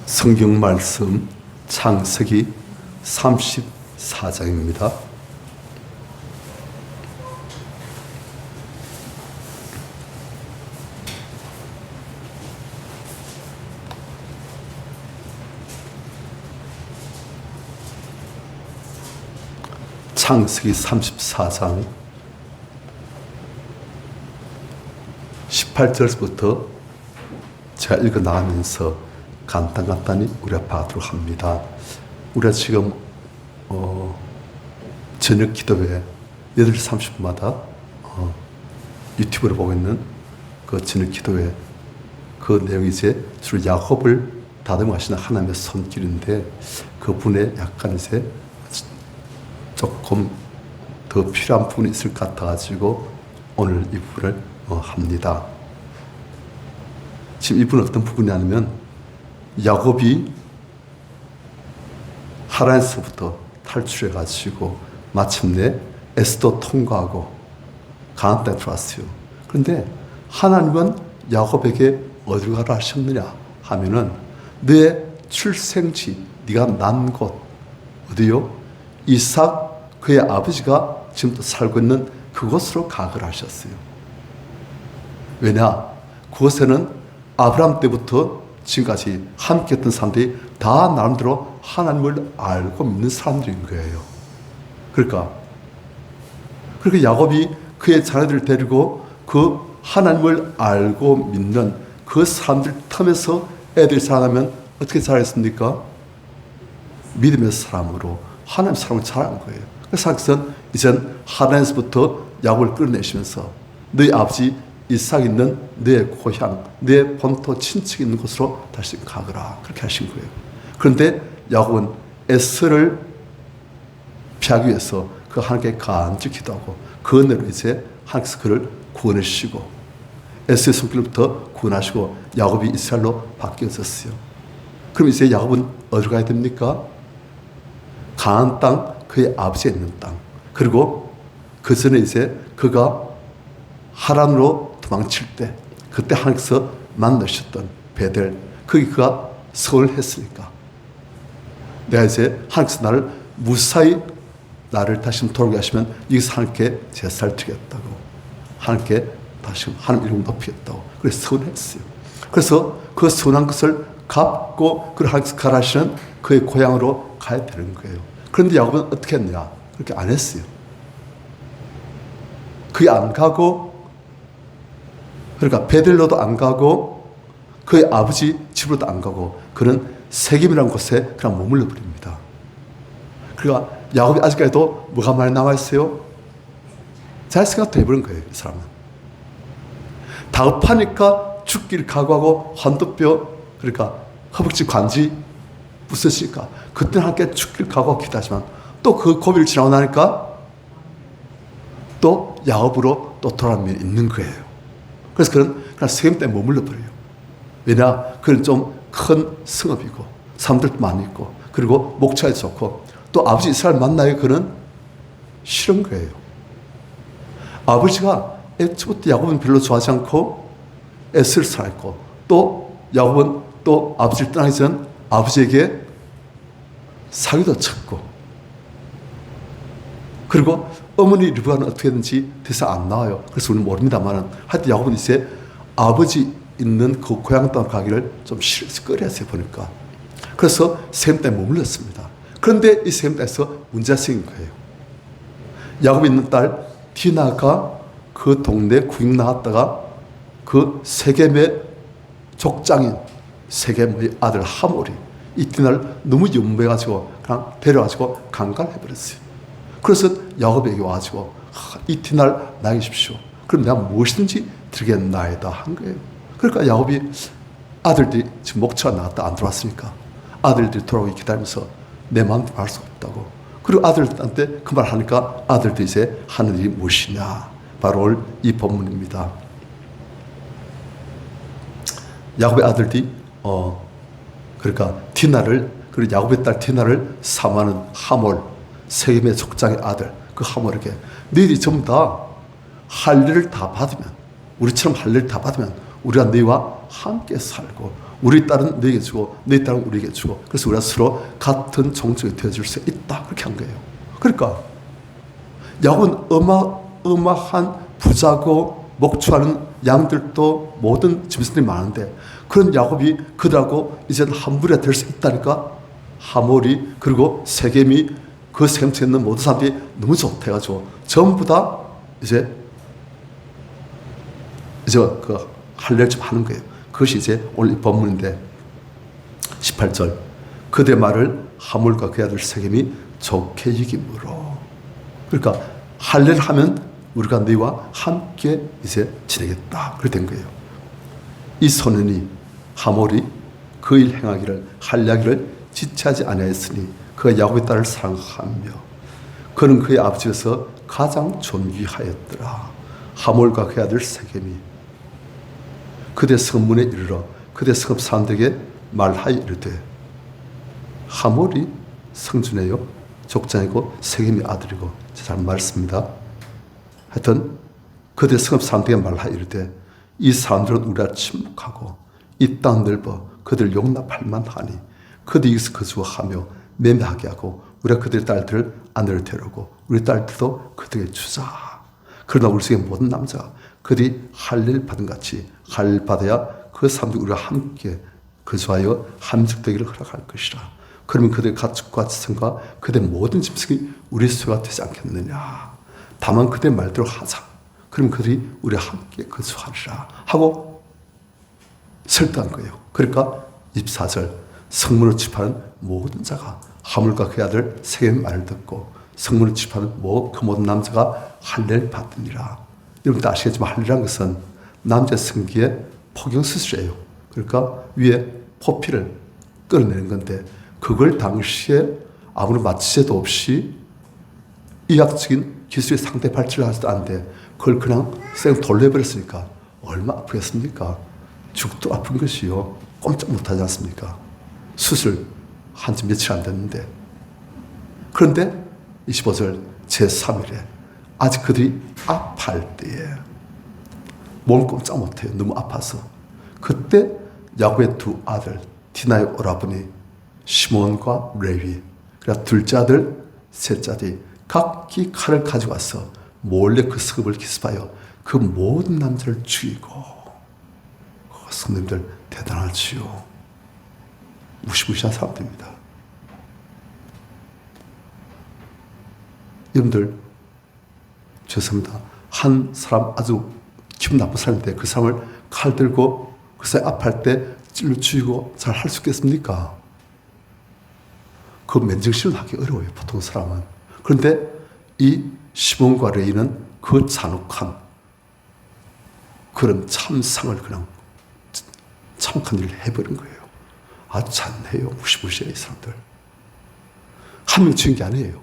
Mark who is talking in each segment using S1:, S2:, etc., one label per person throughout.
S1: 성경 말씀 창세기 34장입니다. 창세기 34장 18절부터 제가 읽어 나가면서 간단히 우리가 봐도록 합니다. 우리가 지금 저녁 기도회 8시 30분마다 유튜브를 보고 있는 그 저녁 기도회 그 내용이 이제 주로 야곱을 다듬어가시는 하나님의 손길인데 그분의 약간 이제 조금 더 필요한 부분이 있을 것 같아가지고 오늘 이 부분을 합니다. 지금 이 부분은 어떤 부분이냐면 야곱이 하란에서부터 탈출해가지고 마침내 에스도 통과하고 가나안 땅에 들어왔어요. 그런데 하나님은 야곱에게 어디로 가라 하셨느냐 하면은 내 출생지 네가 난 곳 어디요? 이삭 그의 아버지가 지금도 살고 있는 그곳으로 가거라 하셨어요. 왜냐? 그곳에는 아브라함 때부터 지금까지 함께 했던 사람들이 다 나름대로 하나님을 알고 믿는 사람들인 거예요. 그러니까 야곱이 그의 자녀들을 데리고 그 하나님을 알고 믿는 그 사람들 틈에서 애들이 자라나면 어떻게 자라겠습니까? 믿음의 사람으로 하나님의 사람을 자란 거예요. 그래서 하나님께서는 이젠 하나님에서부터 야곱을 끌어내시면서 너희 아버지 이삭 있는 내 고향, 내 본토 친척이 있는 곳으로 다시 가거라. 그렇게 하신 거예요. 그런데 야곱은 에서를 피하기 위해서 그 하나님께 간절히 기도하고 그 은혜로 이제 하나님께서 그를 구원해 주시고 에서의 손길로부터 구원하시고 야곱이 이스라엘로 바뀌어졌어요. 그럼 이제 야곱은 어디로 가야 됩니까? 가나안 땅, 그의 아버지가 있는 땅. 그리고 그 전에 이제 그가 하란으로 도망칠 때 그때 하나님께서 만나셨던 베델 거기 그가 서울했으니까 내가 이제 하나님께서 나를 무사히 나를 다시 돌아오게 하시면 여기서 하나님께 제사를 드리겠다고 하나님께 다시 하나님 이름을 높이겠다고 그래서 서운했어요. 그래서 그 서운한 것을 갚고 그 하나님께서 가라 하시는 그의 고향으로 가야 되는 거예요. 그런데 야곱은 어떻게 했느냐? 그렇게 안 했어요. 그게 안 가고 그러니까 베델로도 안 가고 그의 아버지 집으로도 안 가고 그는 세겜이라는 곳에 그냥 머물러 버립니다. 그러니까 야곱이 아직까지도 뭐가 많이 남아있어요? 잘 생각도 해보는 거예요. 이 사람은 다급하니까 죽기를 각오하고 환도뼈 그러니까 허벅지 관지 부서지니까 그때는 함께 죽기를 각오하고 기도하지만 또 그 고비를 지나고 나니까 또 야곱으로 또 돌아오는 면이 있는 거예요. 그래서 그는 그냥 세겜 때문에 머물러 버려요. 왜냐? 그는 좀 큰 성읍이고 사람들도 많이 있고 그리고 목차에 좋고 또 아버지 이스라엘 만나요. 그는 싫은 거예요. 아버지가 애초부터 야곱은 별로 좋아하지 않고 에스를 살았고 또 야곱은 또 아버지를 떠나기 전 아버지에게 사기도 쳤고 그리고 어머니 리브가는 어떻게든지 돼서 안 나와요. 그래서 우리는 모릅니다만 하여튼 야곱은 이제 아버지 있는 그 고향 땅 가기를 좀 싫어서 꺼려서 보니까 그래서 세겜 땅에 머물렀습니다. 그런데 이 세겜 땅에서 문제가 생긴 거예요. 야곱이 있는 딸 디나가 그 동네 구경 나갔다가 그 세겜의 족장인 세겜의 아들 하몰이 이 디나를 너무 연모해가지고 그냥 데려가지고 강간해버렸어요. 그래서 야곱에게 와가지고 이 디나를 나에게 주십시오. 그럼 내가 무엇이든지 드리겠나이다 한 거예요. 그러니까 야곱이 아들들이 지금 목차가 나갔다 안 들어왔으니까 아들들이 돌아오기 기다리면서 내 마음대로 할 수 없다고. 그리고 아들들한테 그 말 하니까 아들들이 이제 하는 일이 무엇이냐. 바로 이 본문입니다. 야곱의 아들들이 그러니까 디나를 그리고 야곱의 딸 디나를 사모하는 하몰 세겜의 족장의 아들 그 하몰에게 너희들이 전부 다 할 일을 다 받으면 우리처럼 할 일을 다 받으면 우리가 너희와 함께 살고 우리 딸은 너에게 주고 너희 딸은 우리에게 주고 그래서 우리가 서로 같은 종족이 되어줄 수 있다. 그렇게 한 거예요. 그러니까 야곱은 어마어마한 부자고 목축하는 양들도 모든 짐승들이 많은데 그런 야곱이 그들하고 이제는 한 무리가 될 수 있다니까 하몰이 그리고 세겜이 그 세겜에 있는 모든 사람들이 너무 좋다 해가지고 전부 다 이제 그 할례를 좀 하는 거예요. 그것이 이제 오늘 이 본문인데 18절 그대 말을 하몰과 그의 아들 세겜이 좋게 여김으로 그러니까 할례를 하면 우리가 너희와 함께 이제 지내겠다. 그렇게 된 거예요. 이 소년이 하몰이 그 일 행하기를 할례하기를 지체하지 아니하였으니 그가 야곱의 딸을 사랑하며 그는 그의 아버지에서 가장 존귀하였더라. 하몰과 그의 아들 세겜이 그대 성문에 이르러 그대 성읍 사람들에게 말하여 이르되 하몰이 성주네요. 족장이고 세겜이 아들이고 잘 말씀입니다. 하여튼 그대 성읍 사람들에게 말하여 이르되 이 사람들은 우리가 침묵하고 이 땅 넓어 그들 용납할 만하니 그들이 여기서 거주하며 매매하게 하고 우리가 그들의 딸들을 아내를 데려오고 우리 딸들도 그들에게 주자. 그러나 우리 속에 모든 남자가 그들이 할례를 받은 같이 할례를 받아야 그 사람들이 우리와 함께 거주하여 함족되기를 허락할 것이라. 그러면 그들의 가축과 지성과 그들의 모든 짐승이 우리의 소유가 되지 않겠느냐. 다만 그들의 말대로 하자. 그러면 그들이 우리와 함께 거주하리라 하고 설득한 거예요. 그러니까 24절 성문을 집하는 모든 자가 하물과 그의 아들 세겜의 말을 듣고 성문을 집하는 그 모든 남자가 할례를 받으니라. 여러분도 아시겠지만 할례라는 것은 남자 성기의 포경수술이에요. 그러니까 위에 포피를 끌어내는 건데 그걸 당시에 아무런 마취제도 없이 의학적인 기술이 상대 발달을 하지도 않는데 그걸 그냥 쌩 돌려버렸으니까 얼마나 아프겠습니까? 죽도 아픈 것이요. 꼼짝 못하지 않습니까? 수술 한지 며칠 안 됐는데 그런데 25절 제3일에 아직 그들이 아파할 때에 몸 꼼짝 못해요. 너무 아파서 그때 야곱의 두 아들 디나의 오라버니 시몬과 레위 그리고 둘째 아들 셋째 아들이 각기 칼을 가지고 와서 몰래 그 성읍을 기습하여 그 모든 남자를 죽이고 성님들 대단하지요. 무시무시한 사람들입니다. 여러분들 죄송합니다. 한 사람 아주 기분 나쁜 사람인데 그 사람을 칼 들고 그 사람이 아파할 때 찔러 죽이고 잘 할 수 있겠습니까? 그 맨정신을 하기 어려워요. 보통 사람은. 그런데 이 시몬과 레이는 그 잔혹한 그런 참상을 그냥 참혹한 일을 해버린 거예요. 아주 잔해요. 무시무시해요. 이 사람들. 한 명 죽인 게 아니에요.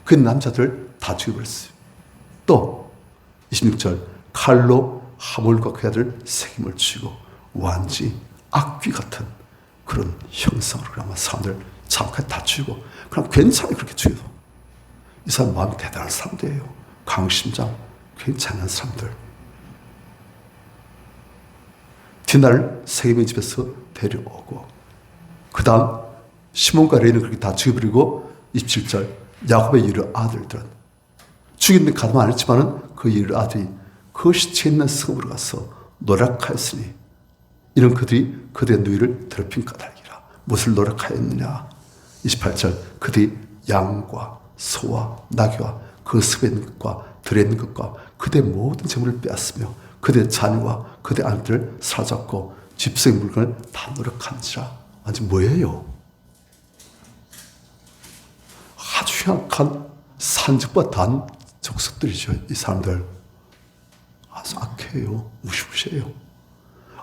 S1: 그 남자들 다 죽여버렸어요. 또 26절 칼로 하몰과 그 아들 세겜을 죽이고 완전히 악귀 같은 그런 형상으로 아마 사람들 참혹하게 다 죽이고 그럼 괜찮아요. 그렇게 죽여도. 이 사람 마음이 대단한 사람들이에요. 강심장 괜찮은 사람들. 디나를 세겜의 집에서 데려오고 그 다음 시몬과 레이는 그렇게 다 죽여버리고 27절 야곱의 여러 아들들은 죽이는 데 가담 안 했지만은 그 여러 아들이 그 시체 있는 성읍으로 가서 노력하였으니 이런 그들이 그들의 누이를 더럽힌 까닭이라. 무엇을 노력하였느냐. 28절 그들이 양과 소와 나귀와 그 습에 있는 것과 들에 있는 것과 그들의 모든 재물을 빼앗으며 그들의 자녀와 그들의 아들을 사로잡고 집성의 물건을 다 노력한지라. 완전 뭐예요? 아주 약한 산적과 단 족속들이죠. 이 사람들 아주 악해요. 무시무시해요.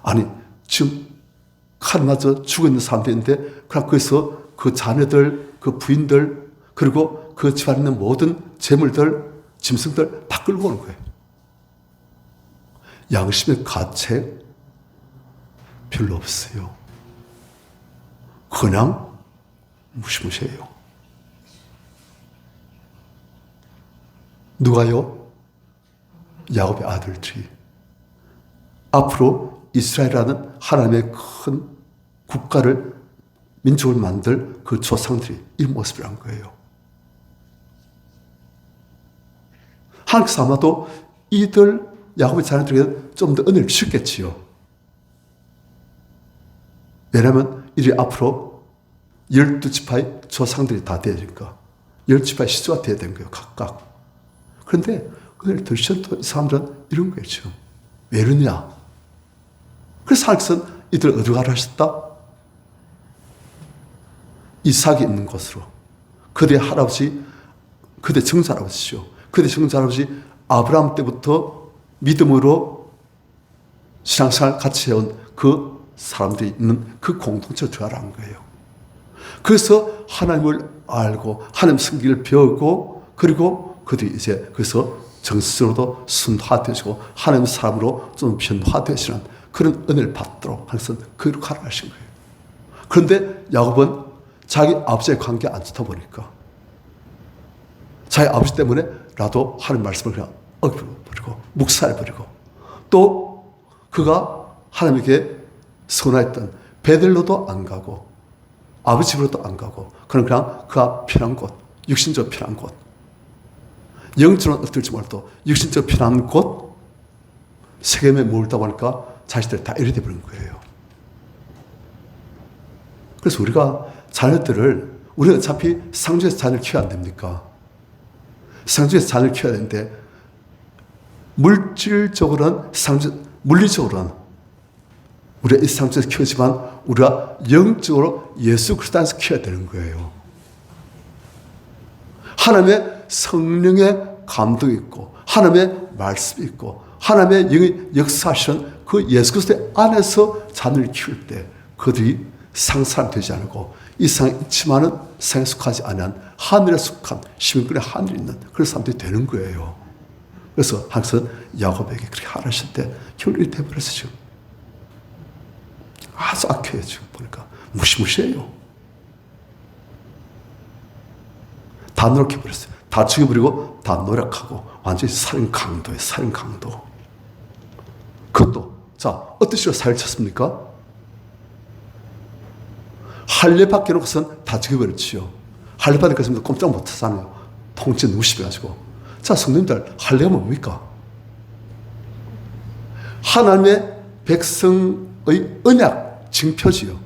S1: 아니 지금 칼 맞아 죽어 있는 사람들인데 그럼 거기서 그 자녀들 그 부인들 그리고 그 집안에 있는 모든 재물들 짐승들 다 끌고 오는 거예요. 양심의 가책 별로 없어요. 그냥 무시무시해요. 누가요? 야곱의 아들들이 앞으로 이스라엘이라는 하나님의 큰 국가를, 민족을 만들 그 조상들이 이 모습이란 거예요. 하나님께서 아마도 이들 야곱의 자녀들에게 좀 더 은혜를 주셨겠지요. 왜냐하면 이들이 앞으로 12지파의 조상들이 다 되어야 되니까 10지파의 시조가 되어야 되는 거예요. 각각. 그런데 은혜를 더 주셨던 이 사람들은 이런 거예요. 지금. 왜 이러냐. 그래서 하나님께서는 이들을 어디로 가라 하셨다? 이삭이 있는 곳으로. 그들의 할아버지, 그들의 정사할아버지죠. 그들의 정사할아버지 아브라함 때부터 믿음으로 신앙생활 같이 해온 그 사람들이 있는 그 공동체로 들어가라는 거예요. 그래서 하나님을 알고 하나님 성기를 배우고 그리고 그들이 이제 그래서 정신적으로도 순화되어지고 하나님 사람으로 좀 변화되어지는 그런 은혜를 받도록 하나님은 그로 가라 하신 거예요. 그런데 야곱은 자기 아버지의 관계 안 좋다 보니까 자기 아버지 때문에라도 하나님 말씀을 그냥 어겨버리고 묵살해버리고 또 그가 하나님에게 선호했던 베들로도 안 가고 아버지 집으로도 안 가고 그냥 그가 편한 곳, 육신적 편한 곳, 영적으로는 어떨지 몰라도 육신적 편한 곳 세겜에 몰다 보니까 자식들이 다 이래 돼버린 거예요. 그래서 우리가 자녀들을 우리는 어차피 상주에서 자녀를 키워야 안 됩니까? 상주에서 자녀를 키워야 되는데 물질적으로는 물리적으로는 우리가 이 상주에서 키우지만 우리가 영적으로 예수 그리스도 안에서 키워야 되는 거예요. 하나님의 성령의 감동이 있고 하나님의 말씀이 있고 하나님의 영이 역사하시는 그 예수 그리스도 안에서 자녀를 키울 때 그들이 상사람 되지 않고 이 세상에 있지만은 세상에 속하지 않은 하늘에 속한 시민권의 하늘에 있는 그런 사람들이 되는 거예요. 그래서 하나님은 야곱에게 그렇게 하라실 때 결국이 돼버렸어요. 지금. 아주 악해요. 지금 보니까 무시무시해요. 다 노력해버렸어요. 다 죽여버리고 다 노력하고 완전히 살인 강도예요. 살인 강도. 그것도 자 어떤 식으로 살을 쳤습니까? 할례 받게 놓고선 다 죽여버렸지요. 할례 받을 것은 꼼짝 못하잖아요. 통째 너무 심해가지고. 자 성도님들 할례가 뭡니까? 하나님의 백성의 언약 징표지요.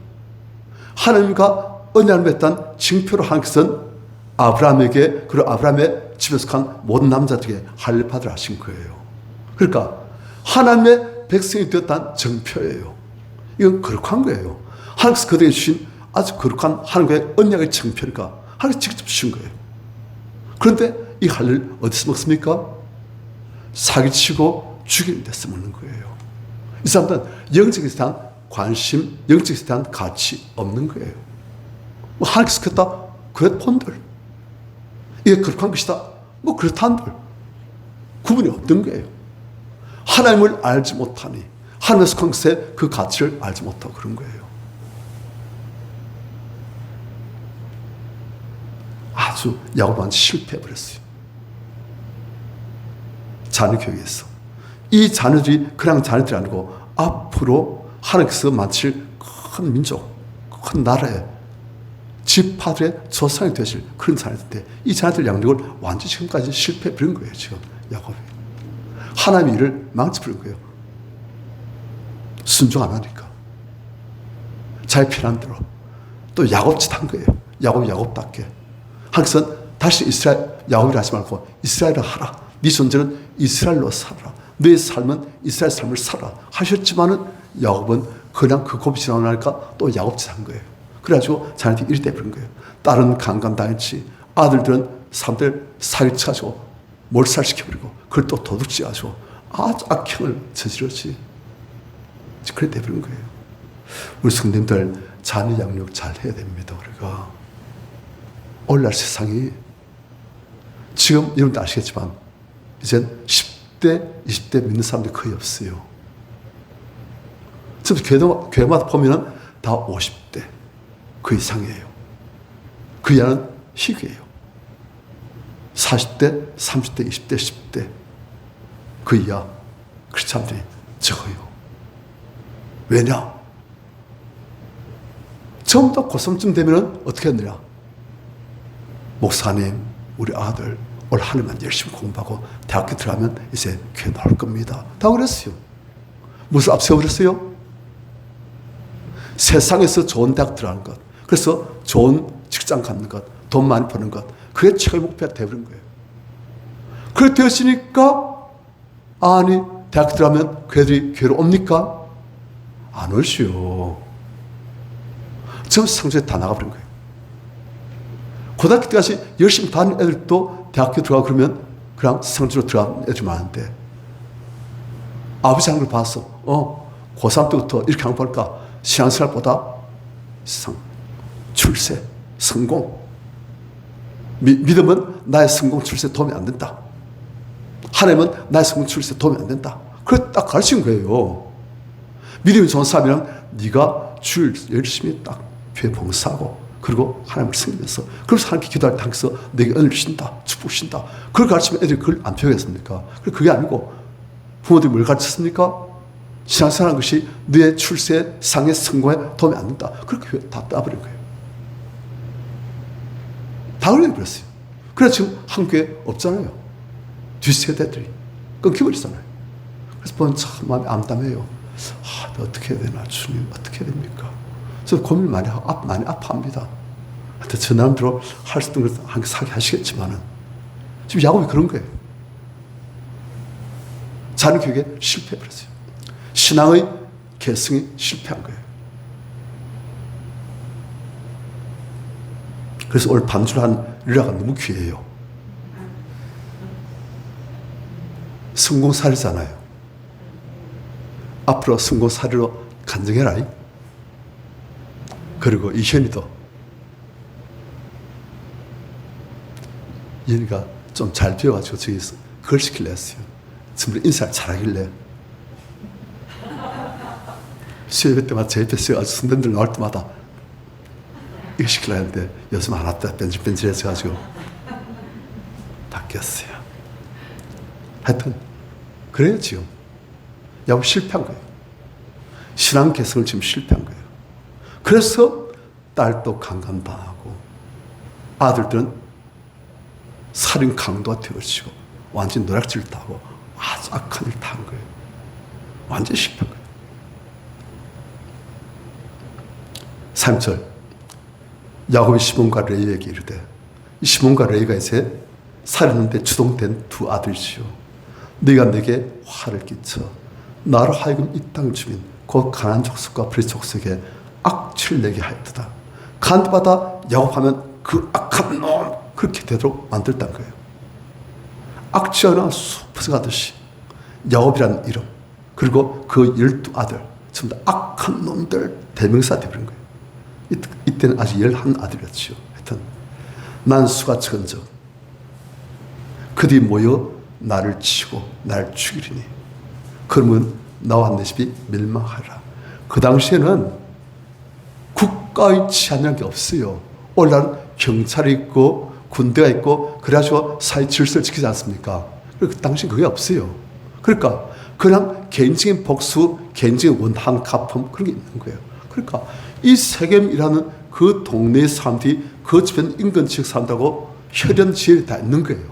S1: 하나님과 언약을 맺던 징표로 하나님께서는 아브라함에게 그리고 아브라함의 집에 속한 모든 남자들에게 할례받으라 하신 거예요. 그러니까 하나님의 백성이 되었다는 정표예요. 이건 거룩한 거예요. 하나님께서 그들에게 주신 아주 거룩한 하나님과의 언약의 정표니까 하나님께서 직접 주신 거예요. 그런데 이 할례를 어디서 먹습니까? 사기치고 죽이는 데서 먹는 거예요. 이 사람들은 영적에 대한 관심, 영적에 대한 가치 없는 거예요. 뭐 하나님께서 그랬다? 그래 본들. 이게 거룩한 것이다? 뭐 그렇다는들. 구분이 없는 거예요. 하나님을 알지 못하니 하나님의 속한 것의 그 가치를 알지 못하고 그런 거예요. 아주 야곱은 실패해버렸어요. 자녀 교육에서. 이 자녀들이 그냥 자녀들이 아니고 앞으로 하나님께서 만드실 큰 민족, 큰 나라의 지파들의 조상이 되실 그런 자녀들인데 이 자녀들 양육을 완전히 지금까지 실패해버린 거예요. 지금 야곱이. 하나님의 일을 망쳐버린 거예요. 순종 안 하니까. 자기 편한 대로. 또 야곱짓 한 거예요. 야곱답게. 하나님께서는 다시 야곱이라 하지 말고 이스라엘을 하라. 네 존재는 이스라엘로 살아라. 너의 삶은 이스라엘 삶을 살아 하셨지만은 야곱은 그냥 그 고비 지나고 나니까 또 야곱짓 한 거예요. 그래가지고 자녀들이 이리 돼버린 거예요. 딸은 강간당했지. 아들들은 사람들 사기쳐가지고 몰살시켜버리고 그걸 또 도둑질해가지고 아주 악행을 저지르지. 그래 돼버린 거예요. 우리 성도님들 자녀 양육 잘 해야 됩니다. 우리가 오늘날 세상이 지금 여러분도 아시겠지만 이젠 10대, 20대 믿는 사람들이 거의 없어요. 지금 교회마다 보면은 다 50대 그 이상이에요. 그 이하는 희귀해요. 40대, 30대, 20대, 10대 그 이하 크리스찬들이 적어요. 왜냐? 전부 다 고3쯤 되면 어떻게 했느냐? 목사님, 우리 아들 올 한 해만 열심히 공부하고 대학교 들어가면 이제 교회 나올 겁니다. 다 그랬어요. 무슨 앞세워버렸어요? 세상에서 좋은 대학 들어가는 것, 그래서 좋은 직장 갖는 것, 돈 많이 버는 것, 그게 최고의 목표가 되어버린 거예요. 그렇게 되었으니까 아니 대학교 들어가면 그애들이 교회로 옵니까? 안 올시오. 저 성적이 다 나가버린 거예요. 고등학교 때까지 열심히 다니는 애들도 대학교 들어가고 그러면 그냥 성적으로 들어가는 애들이 많은데 아버지 하는 걸 봐서 고3 때부터 이렇게 하는 거 볼까? 신앙생활보다 출세, 성공. 믿음은 나의 성공, 출세에 도움이 안 된다. 하나님은 나의 성공, 출세에 도움이 안 된다. 그걸 딱 가르친 거예요. 믿음이 좋은 사람이랑 네가 주일 열심히 딱 교회 봉사하고 그리고 하나님을 섬기면서 그래서 하나님께 기도할 때 항상 내게 은혜를 주신다, 축복 주신다. 그걸 가르치면 애들이 그걸 안 배우겠습니까? 그게 아니고 부모들이 뭘 가르쳤습니까? 신앙생활하는 것이 너의 출세, 상의, 성공에 도움이 안 된다. 그렇게 다 따버린 거예요. 다 그래버렸어요. 그래서 지금 한국에 없잖아요. 뒷세대들이 끊겨버리잖아요. 그래서 보면 참 마음이 암담해요. 어떻게 해야 되나, 주님, 어떻게 해야 됩니까? 저 고민을 많이 아파합니다. 하여튼 저 나름대로 할 수 있는 걸 한 개 사게 하시겠지만은 지금 야곱이 그런 거예요. 자녀 교육에 실패해버렸어요. 신앙의 개성이 실패한 거예요. 그래서 오늘 반주한 리라가 너무 귀해요. 성공사리잖아요. 앞으로 성공사리로 간증해라. 그리고 이현이도 이현이가 좀 잘 배워가지고 저기서 그걸 시키려 했어요. 전부 인사를 잘하길래 수요일 때마다 제 옆에 서가지고 선배들 나올 때마다 이거 시키려 했는데 요즘 안 왔다 뺀질뺀질해져가지고 바뀌었어요. 하여튼 그래요. 지금 야곱 실패한 거예요. 신앙 개성을 지금 실패한 거예요. 그래서 딸도 강간당하고 아들들은 살인 강도가 되어지고 완전히 노략질을 타고 아주 악한 일을 한 거예요. 완전히 실패한 거예요. 3절 야곱이 시몬과 레이에게 이르되, 이 시몬과 레이가 이제 살인하는데 주동된 두 아들이지요. 네가 내게 화를 끼쳐 나로 하여금 이 땅 주민 곧 가나안 족속과 브리 족속에 악취를 내게 하였다. 간받아 야곱하면 그 악한 놈 그렇게 되도록 만들었다는 거예요. 악취가 쑥 퍼져가듯이 야곱이라는 이름 그리고 그 12아들 전부 다 악한 놈들 대명사 되어버린 거예요. 이때는 아직 11아들이었지요. 하여튼 난 수가 적은즉 그들이 모여 나를 치고 나를 죽이리니 그러면 나와 내 집이 멸망하라. 그 당시에는 국가의 치안이라는 게 없어요. 오늘날은 경찰이 있고 군대가 있고 그래가지고 사회 질서를 지키지 않습니까? 그 당시 그게 없어요. 그러니까 그냥 개인적인 복수, 개인적인 원한 갚음 그런 게 있는 거예요. 그러니까 이 세겜이라는 그 동네의 사람들이 그 주변 인근 지역 산다고 혈연 지역이 다 있는 거예요.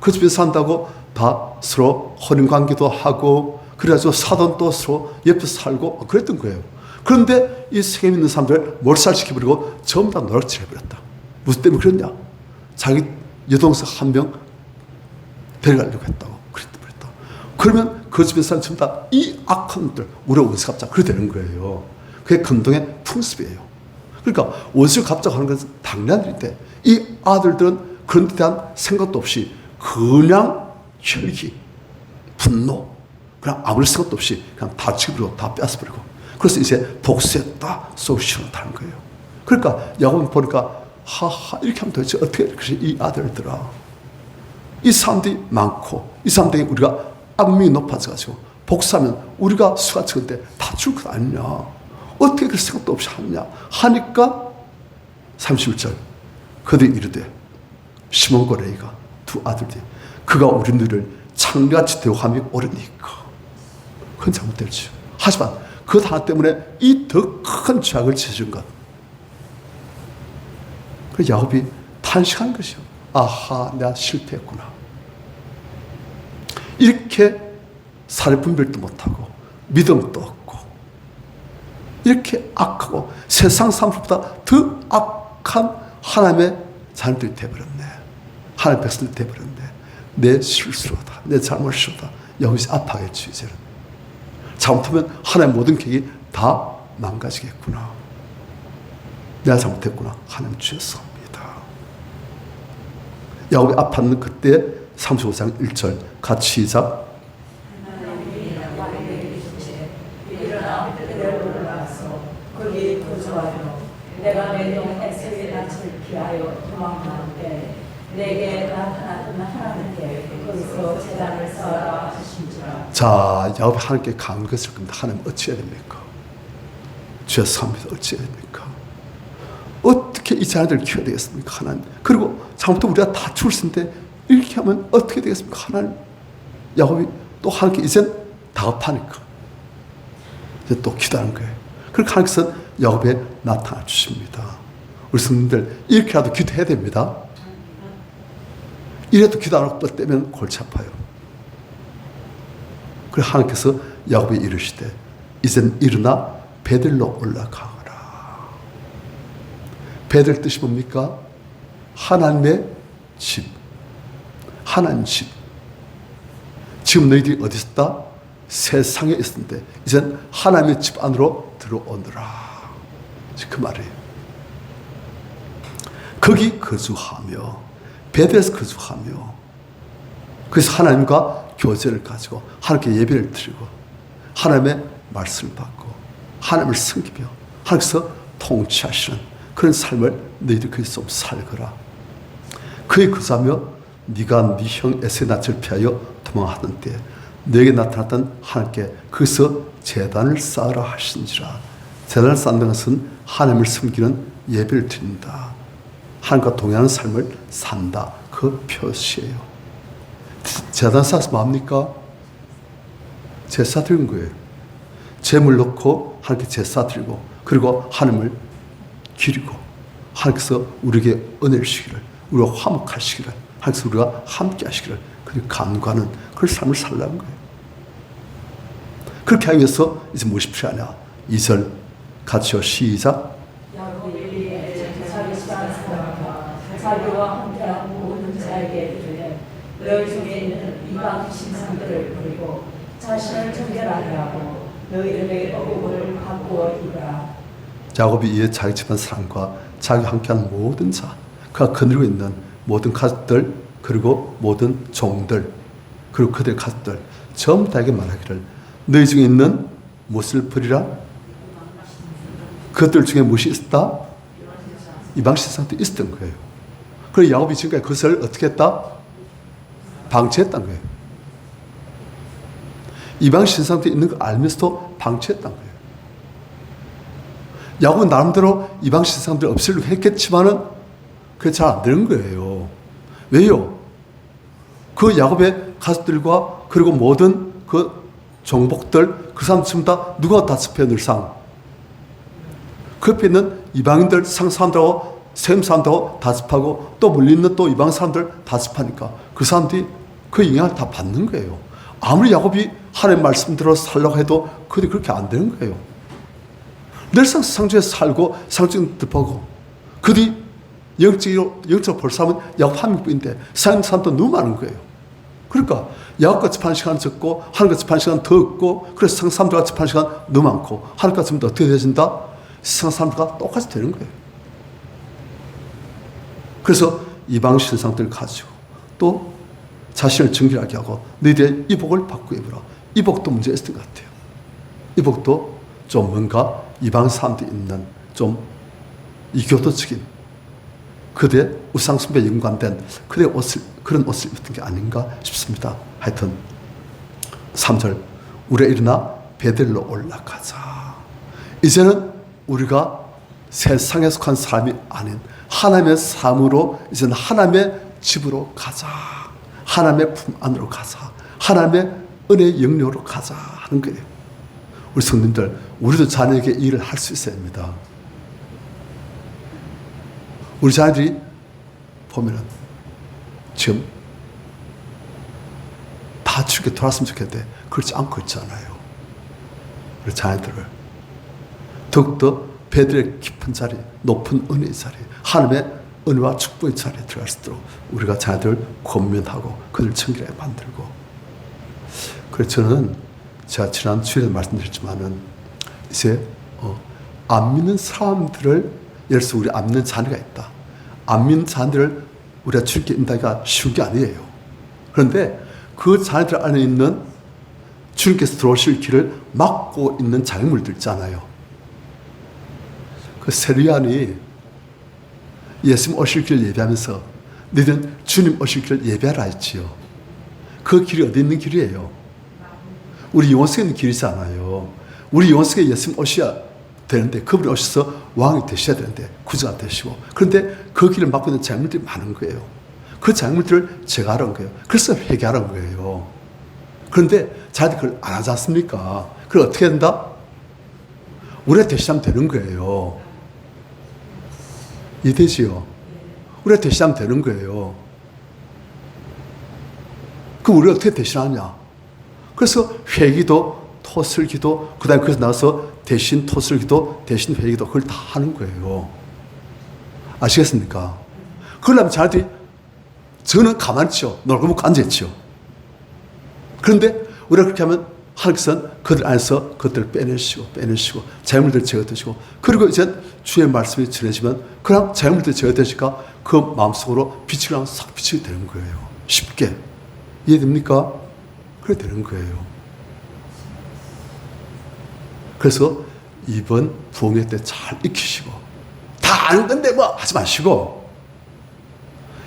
S1: 그 주변 산다고 다 서로 혼인관계도 하고 그래가지고 사돈도 서로 옆에 살고 그랬던 거예요. 그런데 이 세겜에 있는 사람들을 몰살시켜버리고 전부 다 노략질 해버렸다. 무슨 때문에 그랬냐? 자기 여동생 한 명 데려가려고 했다고 그랬다. 그러면 그 집에 사는 전부 다 이 악한 놈들 우리 원수 갚자 그렇게 되는 거예요. 그게 금동의 풍습이에요. 그러니까 원수 갚자고 하는 것은 당연한 일인데 이 아들들은 그런 데 대한 생각도 없이 그냥 혈기, 분노 그냥 아무리 생각도 없이 그냥 다 죽이고 다 뺏어버리고 그래서 이제 복수했다 소시온다는 거예요. 그러니까 야곱은 보니까 하하 이렇게 하면 도대체 어떻게 그래서 이 아들들아 이 사람들이 많고 이 사람들이 우리가 악명이 높아져가지고 복수하면 우리가 수가 적은데 다 죽을 것 아니냐 어떻게 그 생각도 없이 하느냐 하니까 31절 그들이 이르되 시몬과 레이가 두 아들들이 그가 우리 너를 창같이 대우함이 옳으니까 그건 잘못되죠. 하지만 그 하나 때문에 이 더 큰 죄악을 저지른 것. 그래서 야곱이 탄식한 것이요. 아하, 내가 실패했구나. 이렇게 사례 분별도 못하고 믿음도 없고 이렇게 악하고 세상 사람보다 더 악한 하나님의 자녀들이 되어버렸네. 하나님의 백성들이 되어버렸네. 내 실수로다. 내 잘못이로다. 여기서 아파하겠지. 이제는 잘못하면 하나님의 모든 계획이 다 망가지겠구나. 내가 잘못했구나. 하나님 주였습니다. 야곱이 아팠는 그때 35장 1절 같이 시작.
S2: 내가 내종 에서의 낯을 피하여 도망하는데 내게 나타났던 하나님께 거기서 제단을 쌓아 하신지라.
S1: 자, 야곱이 하나님께 간 것을 겁니다. 하나님 어찌해야 됩니까? 죄송합니다. 어찌해야 됩니까? 어떻게 이 자녀들을 키워야 되겠습니까? 하나님. 그리고 잘못하면 우리가 다 죽을 수 있는데 이렇게 하면 어떻게 되겠습니까? 하나님. 야곱이 또 하나님께 이젠 다급하니까 이제 또 기도하는 거예요. 그렇게 하나님께서 야곱에 나타나 주십니다. 우리 성도들 이렇게라도 기도해야 됩니다. 이래도 기도 안 하고 때면 골치 아파요. 그래서 하나님께서 야곱에 이르시되 이젠 일어나 베들로 올라가거라. 베들 뜻이 뭡니까? 하나님의 집. 하나님 집. 지금 너희들이 어디 있었다? 세상에 있었는데 이젠 하나님의 집 안으로 들어오느라. 그 말이에요. 거기 거주하며 베델에서 거주하며 그래서 하나님과 교제를 가지고 하나님께 예배를 드리고 하나님의 말씀을 받고 하나님을 섬기며 하나님께서 통치하시는 그런 삶을 너희들이 거기서 좀 살거라. 그에 거주하며 네가 네 형 에서의 낯을 피하여 도망하던 때 너에게 나타났던 하나님께 거기서 제단을 쌓으라 하신지라. 제단을 쌓는 것은 하나님을 섬기는 예배를 드린다. 하나님과 동행하는 삶을 산다. 그 표시예요. 제단 쌓아서 뭐합니까? 제사 드리는 거예요. 제물 넣고 하나님께 제사 드리고 그리고 하나님을 기리고 하나님께서 우리에게 은혜를 주시기를 우리가 화목하시기를 하나님께서 우리가 함께 하시기를 그리고 간구하는 그런 삶을 살라는 거예요. 그렇게 하기 위해서 이제 무엇이 필요하냐? 2절 같이요. 시작. 자기와 함께한 모든 자에게 이르되 너희 중에 있는 이방 신상들을 버리고 자신을 정결하게 하고 너희들의 어국을 바꾸어 입으라. 야곱이 이에 자기 집안 사람과 자기와 함께한 모든 자, 그가 거느리고 있는 모든 가족들 그리고 모든 종들 그리고 그들의 가족들 전부 다에게 말하기를 너희 중에 있는 무엇을 버리라? 그들 중에 무엇이 있었다? 이방 신상도 있었던 거예요. 그래서 야곱이 지금까지 그것을 어떻게 했다? 방치했던 거예요. 이방 신상도 있는 거 알면서도 방치했던 거예요. 야곱은 나름대로 이방 신상들 없애려고 했겠지만은 그게 잘 안 되는 거예요. 왜요? 그 야곱의 가족들과 그리고 모든 그 종복들 그 사람 전부 다 누가 다스펴 늘상 그 옆에 있는 이방인들 상사람들하고 셈 사람들하고 다습하고 또 물리는 또 이방 사람들 다습하니까 그 사람들이 그 영향을 다 받는 거예요. 아무리 야곱이 하나님의 말씀대로 살려고 해도 그들이 그렇게 안 되는 거예요. 늘상 상주에서 살고 상주를 보고 그들이 영적으로 볼 사람은 야곱 한 명뿐인데 세상 사람도 너무 많은 거예요. 그러니까 야곱과 집하는 시간 적고 하나님과 집하는 시간 더 없고 그래서 세상 사람들과 집하는 시간 너무 많고 하나님과 집은 어떻게 되어진다? 세상 사람들과 똑같이 되는 거예요. 그래서 이방 신상들을 가지고 또 자신을 정결하게 하고 너희들의 이복을 바꾸어 입으라. 이복도 문제가 있었던 것 같아요. 이복도 좀 뭔가 이방 사람들이 있는 좀 이교도적인 그들의 우상숭배에 연관된 그들의 옷을, 그런 옷을 입었던 게 아닌가 싶습니다. 하여튼 3절 우리가 일어나 베델로 올라가자. 이제는 우리가 세상에 속한 사람이 아닌 하나님의 삶으로 이제는 하나님의 집으로 가자. 하나님의 품 안으로 가자. 하나님의 은혜의 영역으로 가자 하는 거예요. 우리 성도님들, 우리도 자녀에게 일을 할 수 있어야 합니다. 우리 자녀들이 보면은 지금 다 죽게 돌았으면 좋겠는데 그렇지 않고 있잖아요. 우리 자녀들을 더욱더 배들의 깊은 자리, 높은 은혜의 자리, 하나님의 은혜와 축복의 자리에 들어갈 수 있도록 우리가 자녀들을 권면하고 그들을 청결하게 만들고. 그래서 저는 제가 지난 주일에 말씀드렸지만은 이제 안 믿는 사람들을, 예를 들어서 우리 안 믿는 자녀가 있다. 안 믿는 자녀들을 우리가 주님께 인다기가 쉬운 게 아니에요. 그런데 그 자녀들 안에 있는 주님께서 들어오실 길을 막고 있는 장애물들 있잖아요. 그 세리안이 예수님 오실 길을 예배하면서 너희들은 주님 오실 길을 예배하라 했지요. 그 길이 어디 있는 길이에요? 우리 영혼속에 있는 길이잖아요. 우리 영혼속에 예수님 오셔야 되는데, 그분이 오셔서 왕이 되셔야 되는데, 구주가 되시고, 그런데 그 길을 막고 있는 장애물들이 많은 거예요. 그 장애물들을 제거하라는 거예요. 그래서 회개하라는 거예요. 그런데 자기들 그걸 안 하지 않습니까? 그럼 어떻게 된다? 우리가 대신하면 되는 거예요. 이해되지요? 우리가 대신하면 되는 거예요. 그럼 우리가 어떻게 대신하냐? 그래서 회기도, 토설기도, 그 다음에 그래서 나와서 대신 토설기도, 대신 회기도, 그걸 다 하는 거예요. 아시겠습니까? 그러려면 자녀들이, 저는 가만히 있죠. 놀고 먹고 앉아있죠. 그런데 우리가 그렇게 하면 하나님께서는 그들 안에서 그것들을 빼내시고 자유물들을 제거되시고, 그리고 이제 주의 말씀이 전해지면 그냥 자유물들이 제거되시니까 그 마음속으로 빛이 그냥 싹 비치게 되는 거예요. 쉽게. 이해됩니까? 그래 되는 거예요. 그래서 이번 부흥회 때 잘 익히시고, 다 아는 건데 뭐 하지 마시고,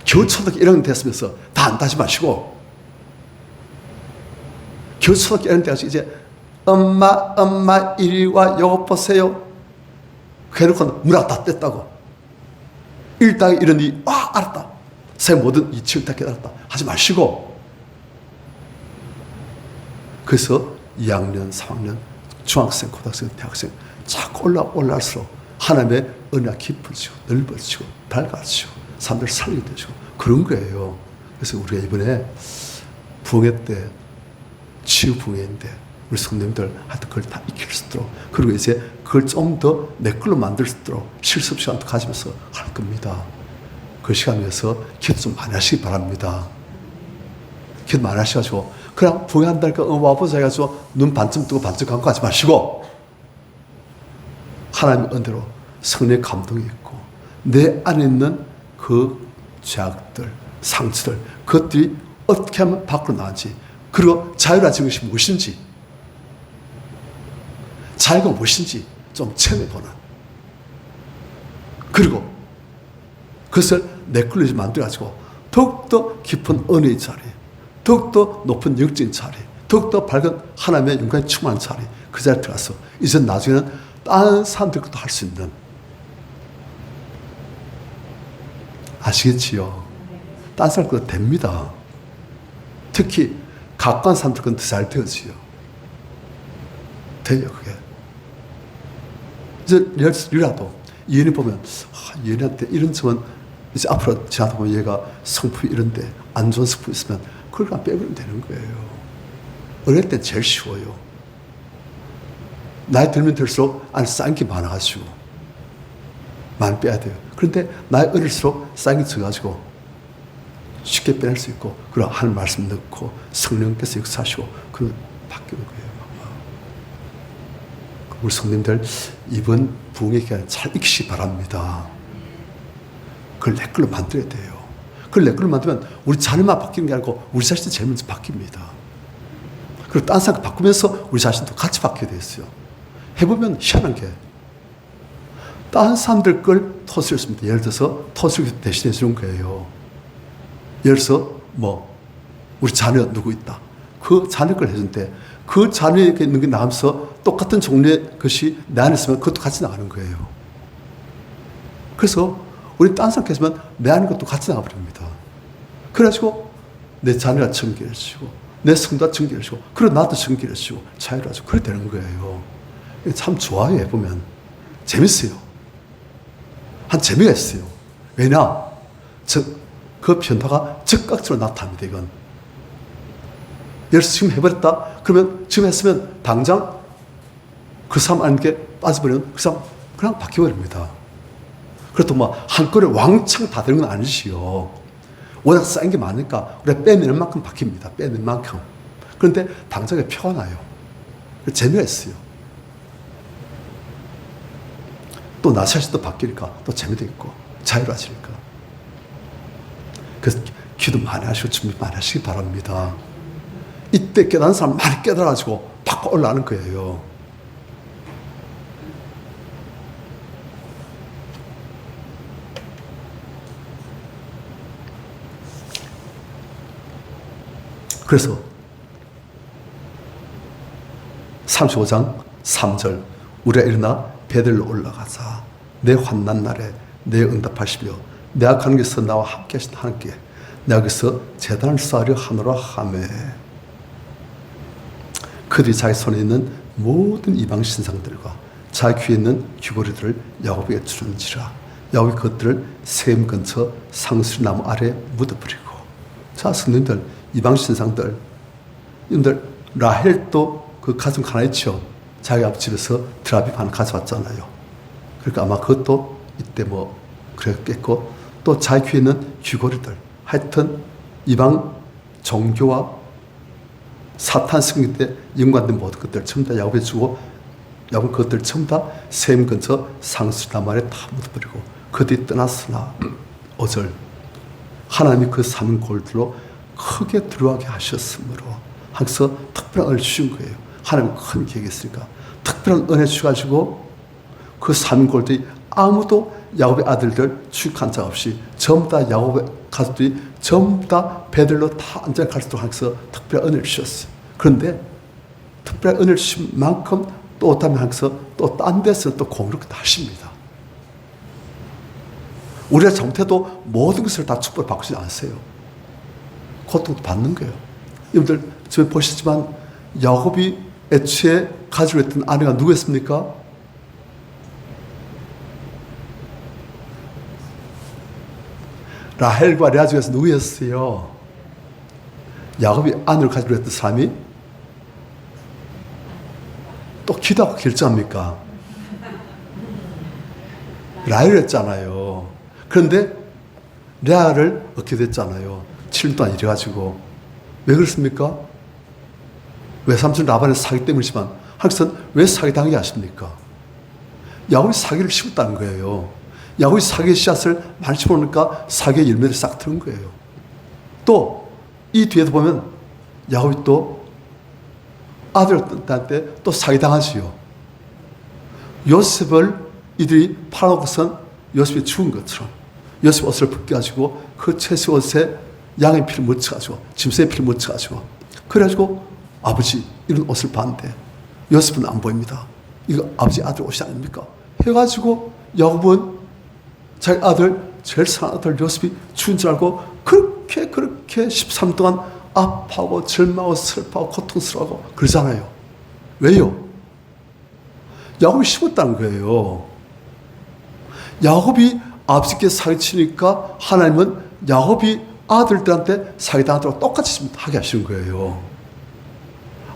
S1: 겨우 초등학교 1학년 됐으면서 다 안다 하지 마시고, 겨우 초등학교 1학년 돼가지고 이제 엄마 이리 와 요거 보세요 해놓고 문학 다 뗐다고 1당에 이러니 알았다, 새 모든 이치를 다 깨달았다 하지 마시고, 그래서 2학년 3학년 중학생 고등학생 대학생 자꾸 올라갈수록 하나님의 은혜가 깊어지고 넓어지고 밝아지고 사람들 살리게 되시고 그런 거예요. 그래서 우리가 이번에 부흥회 때 치유 부흥회인데 우리 성도님들 하여튼 그걸 다 익힐 수 있도록, 그리고 이제 그걸 좀 더 내 걸로 만들 수 있도록 실습 시간도 가지면서 할 겁니다. 그 시간 위해서 기도 좀 많이 하시기 바랍니다. 기도 많이 하셔가지고 그냥 부흥한다니까 와보자 해가지고 눈 반쯤 뜨고 반쯤 감고 하지 마시고, 하나님의 은혜로 성령의 감동이 있고 내 안에 있는 그 죄악들, 상처들, 그것들이 어떻게 하면 밖으로 나오지, 그리고 자유라는 것이 무엇인지, 자유가 무엇인지 좀 체험해보는, 그리고 그것을 내 걸로 만들어가지고 더욱더 깊은 은혜의 자리, 더욱더 높은 영적인 자리, 더욱더 밝은 하나님의 영광이 충만한 자리, 그 자리에 들어가서 이제 나중에는 다른 사람들 것도 할 수 있는, 아시겠지요? 다른 사람 것도 됩니다. 특히 가까운 사람들 건 더 잘 되어지요. 돼요, 그게. 이제 리라도 이현이 보면 이현이한테 이런 점은 이제 앞으로 지나다 보면 얘가 성품이 이런데 안 좋은 성품이 있으면 그걸 그냥 빼버리면 되는 거예요. 어릴 때 제일 쉬워요. 나이 들면 들수록 안에 쌓인 게 많아가지고 많이 빼야 돼요. 그런데 나이 어릴수록 쌓인 게 적어가지고 쉽게 빼낼 수 있고, 그리고 하나님 말씀 넣고 성령께서 역사하시고 그리고 바뀌는 거예요. 우리 성님들 이번 부흥의 기간에 잘 익히시기 바랍니다. 그걸 내 걸로 만들어야 돼요. 그걸 내 걸로 만들면 우리 자녀만 바뀌는 게 아니고 우리 자신도 제일 먼저 바뀝니다. 그리고 딴 사람 바꾸면서 우리 자신도 같이 바뀌게 됐어요. 해보면 희한한 게, 다른 사람들 걸 토스였습니다. 예를 들어서 토스를 대신해 주는 거예요. 예를 들어서 우리 자녀 누구 있다, 그 자녀 걸 해준대. 그 자녀에게 있는 게 나가면서 똑같은 종류의 것이 내 안에 있으면 그것도 같이 나가는 거예요. 그래서 우리 딴 사람께 있으면 내 안에 것도 같이 나가버립니다. 그래가지고 내 자녀가 정결해지고 내 성도가 정결해지고 그리고 나도 정결해지고 자유로워지고 그래 되는 거예요. 참 좋아요. 해보면 재밌어요. 한 재미가 있어요. 왜냐? 그 변화가 즉각적으로 나타납니다. 이건 예를 들어서 지금 해버렸다 그러면 지금 했으면 당장 그 사람 안에 빠져버리면 그 사람 그냥 바뀌어버립니다. 그렇다고 뭐 한꺼번에 왕창 다 되는 건 아니지요. 워낙 쌓인 게 많으니까 우리가 빼내는 만큼 바뀝니다. 빼내는 만큼. 그런데 당장에 표가 나요. 재미가 있어요. 또 나 자신도 바뀌니까 또 재미도 있고 자유로워지니까. 그래서 기도 많이 하시고 준비 많이 하시기 바랍니다. 이때 깨달은 사람 많이 깨달아가지고 팍 올라가는 거예요. 그래서 35장 3절 우리가 일어나 베들로 올라가자 내 환난 날에 내 응답하시며 내가 가는 길에서 나와 함께 하신 하나님께 내가 거기서 제단을 쌓으려 하노라 하매 그들이 자기 손에 있는 모든 이방 신상들과 자기 귀에 있는 귀고리들을 야곱에게 주는지라 야곱이 그것들을 세겜 근처 상수리나무 아래 묻어버리고. 자 성도님들 이방 신상들 여러분들 라헬도 그 가슴 하나 있죠. 자기 아버지 집에서 드라빔 하나 가져왔잖아요. 그러니까 아마 그것도 이때 뭐 그랬겠고 또 자기 귀에 있는 귀고리들 하여튼 이방 종교와 사탄 승리 때 연관된 모든 것들 전부 다 야곱에 주고 야곱은 그것들 전부 다 세겜 근처 상수리나무 아래 다 묻어버리고 그들이 떠났으나 5절 하나님이 그 삼은 골들로 크게 들어가게 하셨으므로 항상 특별한 은혜를 주신 거예요. 하나님 큰 계획이 있으니까 특별한 은혜 주셔가지고 그 삼인 골들이 아무도 야곱의 아들들 출육한 자 없이 전부 다 야곱의 가족들이 전부 다 베들로 다 안전히 갈 수 있도록 항상 특별한 은혜를 주셨어요. 그런데 특별한 은혜를 주신 만큼 또 어떠면 항상 또 딴 데서는 또 공유를 다 하십니다. 우리가 잘못해도 모든 것을 다 축복을 받지 않으세요. 고통도 받는 거예요. 여러분들 지금 보시지만 야곱이 애초에 가지고 있던 아내가 누구였습니까? 라헬과 레아 중에서 누구였어요? 야곱이 아내를 가지고 있던 사람이 또 기도하고 결정합니까? 라헬이었잖아요. 그런데 레아를 얻게 됐잖아요. 7년 동안 이래가지고. 왜 그렇습니까? 외삼촌 라반의 사기 때문이지만 항상 왜 사기당하게 하십니까? 야곱이 사기를 심었다는 거예요. 야곱이 사기의 씨앗을 많이 심어놓으니까 사기의 열매를 싹 트는 거예요. 또 이 뒤에도 보면 야곱이 또 아들한테 또 사기당하지요. 요셉을 이들이 팔아놓고선 요셉이 죽은 것처럼 요셉 옷을 벗겨가지고 그 채색 옷에 양의 피를 묻혀가지고 짐승의 피를 묻혀가지고 그래가지고 아버지 이런 옷을 봤는데 요셉은 안 보입니다. 이거 아버지 아들 옷이 아닙니까? 해가지고 야곱은 자기 아들 제일 사랑하는 아들 요셉이 죽은 줄 알고 그렇게 13년 동안 아파하고 절망하고 슬퍼하고 고통스러워하고 그러잖아요. 왜요? 야곱이 심었다는 거예요. 야곱이 아버지께 사기치니까 하나님은 야곱이 아들들한테 사기당하도록 똑같이 하게 하시는 거예요.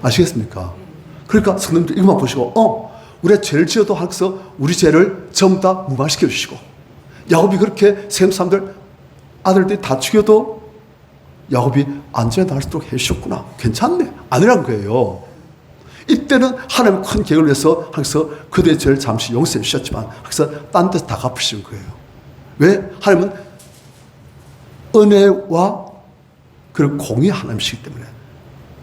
S1: 아시겠습니까? 그러니까 성도님들 이것만 보시고 우리가 죄를 지어도 항상 우리 죄를 전부 다 무마시켜 주시고 야곱이 그렇게 세겜 사람들 아들들이 다 죽여도 야곱이 안전에 나갈 수 있도록 해주셨구나. 괜찮네. 아니란 거예요. 이때는 하나님 큰 계획을 위해서 항상 그들의 죄를 잠시 용서해 주셨지만 항상 딴 데서 다 갚으시는 거예요. 왜? 하나님은 은혜와 그 공의 하나님이시기 때문에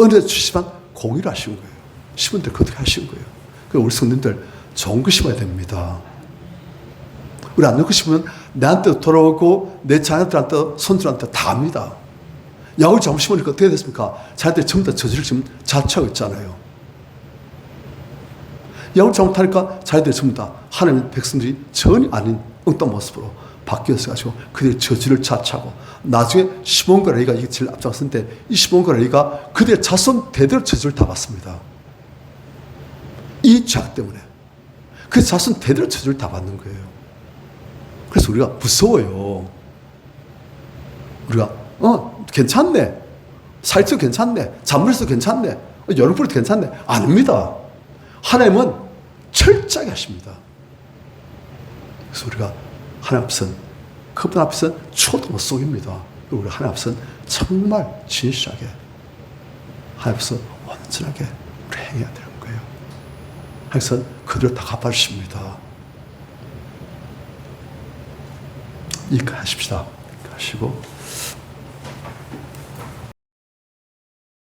S1: 은혜 주시지만 공의를 하시는 거예요. 심은 대로 그렇게 하시는 거예요. 그래서 우리 성도님들 좋은 거 심어야 됩니다. 우리 안 좋은 거 심으면 내한테 돌아오고 내 자녀들한테 손들한테 다 합니다. 야곱이 잘못 심으니까 어떻게 됐습니까? 자녀들이 전부 다 저주를 지금 자초하고 있잖아요. 야곱이 잘못하니까 자녀들이 전부 다 하나님의 백성들이 전혀 아닌 엉뚱한 모습으로 바뀌어서 가지고 그들의 저주를 자초하고 나중에 시몬과 레위가 이게 제일 앞장섰는데 이 시몬과 레위가 그들의 자손 대대로 저주를 다 받습니다. 이 죄악 때문에. 그 자손 대대로 저주를 다 받는 거예요. 그래서 우리가 무서워요. 우리가 괜찮네. 살쪄 괜찮네. 잠물에서 괜찮네. 여름불도 괜찮네. 아닙니다. 하나님은 철저하게 하십니다. 그래서 우리가 하나님 앞선 그분 앞선 초도 못 속입니다. 우리 하나님 앞선 정말 진실하게 하나님 앞서 온전하게 우리 행해야 되는 거예요. 하나님은 그들을 다 갚아주십니다. 이거 하십시다. 하시고